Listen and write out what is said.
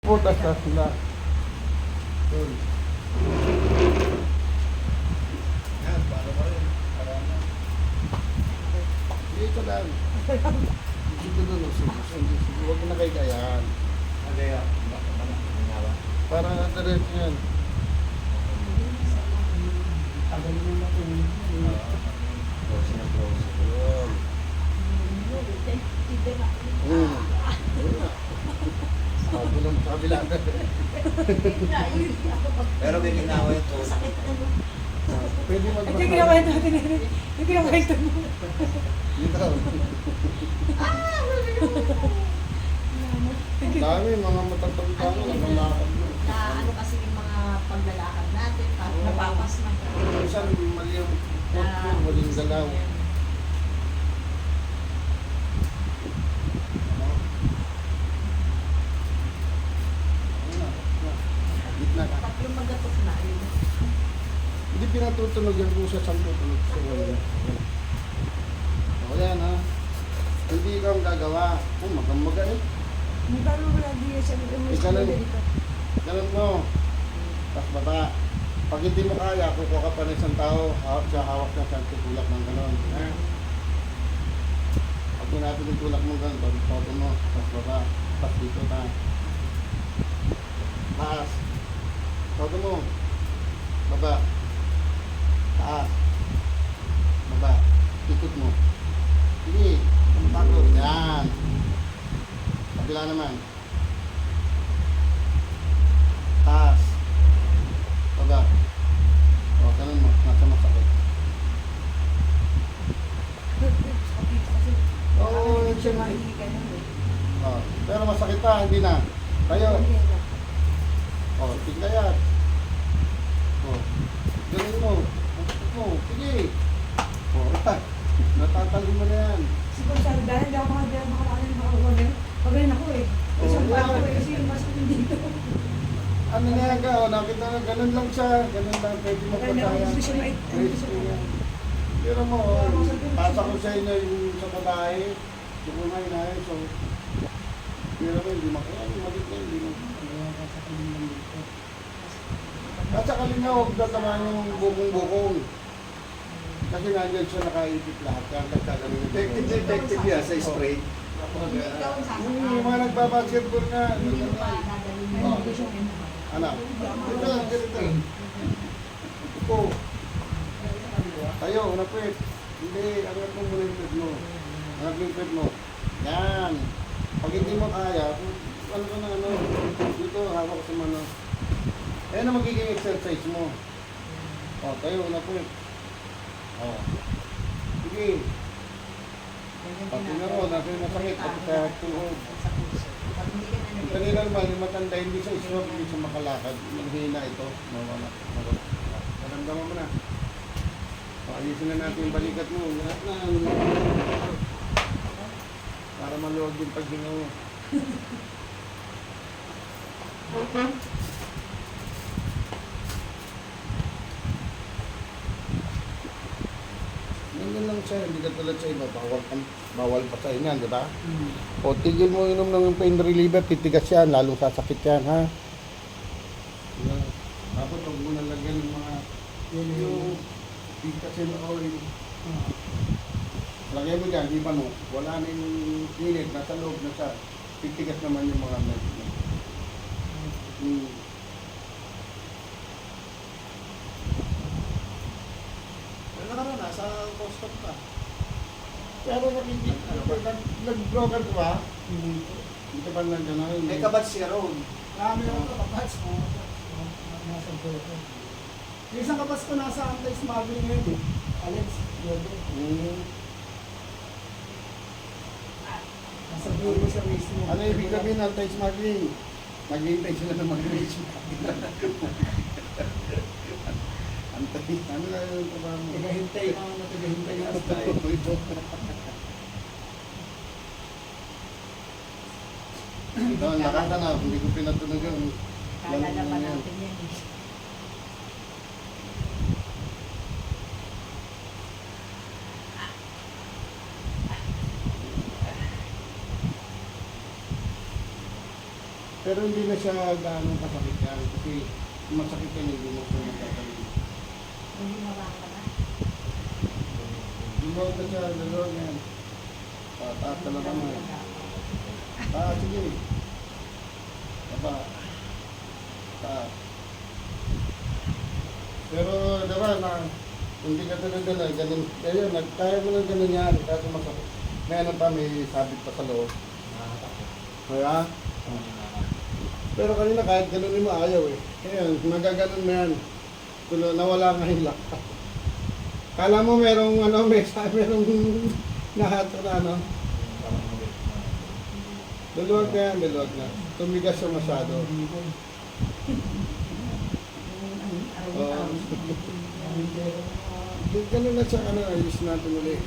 Putas na sila. Yun. Yan, para pa rin. Para na. Dito lang. Dito doon. Huwag na kayo kayaan. Kaya, Para diretso yan. Tagal mo na ito. Yun. Kabila. pero may ginawa yung to. Pwede Ito yung magbasa. kinakwento natin. Yung kinakwento mo. Dito. Ang dami, mga matatanda na nakalakad mo. Na ano kasi yung mga paglalakad natin, parang napapas na. Minsan mali yung foot mo, maling galaw. Gitna ka. Tatlong magatok na yun. Hindi pinatutunog yung pusa sa tutunog sa wala. O yan ha. Hindi ikaw ang gagawa. Magamaga eh. May parang wala din siya. Ganun mo. Tapos baba. Pag hindi mo kaya, kukuha ka pa ng isang tao, siya hawak na sa tulak ng gano'n. Ha? Pag pinapin yung tulak mo gano'n, pag todo mo, tapos baba. Tapos dito na. Taas. Todo mo. Baba. Taas. Baba. Ikot mo. Sige. Takot. Yan. Kabila naman. Taas. Baba. O, ganun mo. Nasa masakit. Oo, Siya mahihiga na. oh, pero masakit pa, hindi na. Kayo. O, tingkayat. O, ganun mo. Masakit mo. Sige. O, natatalo mo na yan. Siguro sa dahil hindi ako makakuha. Pagaling ako eh. Isang pa ako eh. Kasi masakit dito. Ano na yan ka? O, nakita na, ganun lang siya. Ganun lang, pwede mo Kaya na patayan. gusto siya mait. Pero mo, pasa ko sa inyo yung sa babae. Yung mga inahin, so, pero mo, hindi makaya, malit na, hindi mo. At sa kalina, huwag datamaan yung bukong-bukong. Kasi nandiyan siya nakaipit lahat. Kaya kagkagaling Effective yan sa spray. Ikaw ang sasakal. yung mga nagbabasketball nga. Hindi mo pa dadalhin mo. Oh. Anak, ito lang, ganito. Upo. Tayo, unapit. Hindi, angat mo muna yung pit mo. Angat mo yung pit mo. Yan. Pag hindi mo kaya, ano ka na ano, dito, hawak sa mano. Ayan ang magiging exercise mo. O, tayo, unapit. O. Sige. Pag tinaro, natin yung masakit, pati sa tuhod. Sa puso. Pag hindi ka na Yung kanina naman, yung matanda, hindi siya stroke, hindi siya makalakad. Maghina ito, mawala. Maramdaman mo na. O, ayusin na natin yung balikat mo. Lahat na. Para maluwag yung paghinga mo. Ganyan lang siya, hindi ka tulad sa iba, bawal pa sa inyan, di ba? O tigil mo inom ng pain reliever, titigas yan, lalong sasakit yan, ha? Yan. Dapat huwag mo nalagyan ng mga yung pikasin oil. Lagyan mo dyan, di ba no? Wala na yung init, nasa loob na siya. Titigas naman yung mga medicine. Ano ka na, nasa Boston pa. Pero nag-broker ka ba? Hindi ka ba nandiyan na? May kabats siya roon. Marami akong kabats. Nasa Burko. Yung isang kabats ko nasa anti-smuggling ngayon eh. Alex, Yodo. Nasa bureau siya mismo. Ano ibig sabihin ng anti-smuggling? Naghihintay sila ng mag-reach. Ano na yung trabaho mo? Tagahintay ako na tagahintay na style. Ito, nakaka na. Hindi ko pinatunog yun. Kala na pa natin yan eh. Pero hindi na siya gaano kasakit yan. Kasi masakit yan, hindi mo siya magkakaroon. Hindi mabaka na. Luwag na siya, luwag yan. Taas ka lang naman. Sige. Baba. Taas. Pero diba na, hindi ka talaga na ganun. Kaya kaya mo lang ganun yan, kaso masakit. May ano pa, may sabit pa sa loob. Kaya? Pero kanina kahit ganunin mo ayaw eh. Kaya magaganon mo yan. Nawala nga yung lock. Kala mo merong ano, merong nahato na ano. Daluwag na yan, daluwag na. Tumigas siya masyado. Ganun na siya, ano, ayos natin ulit.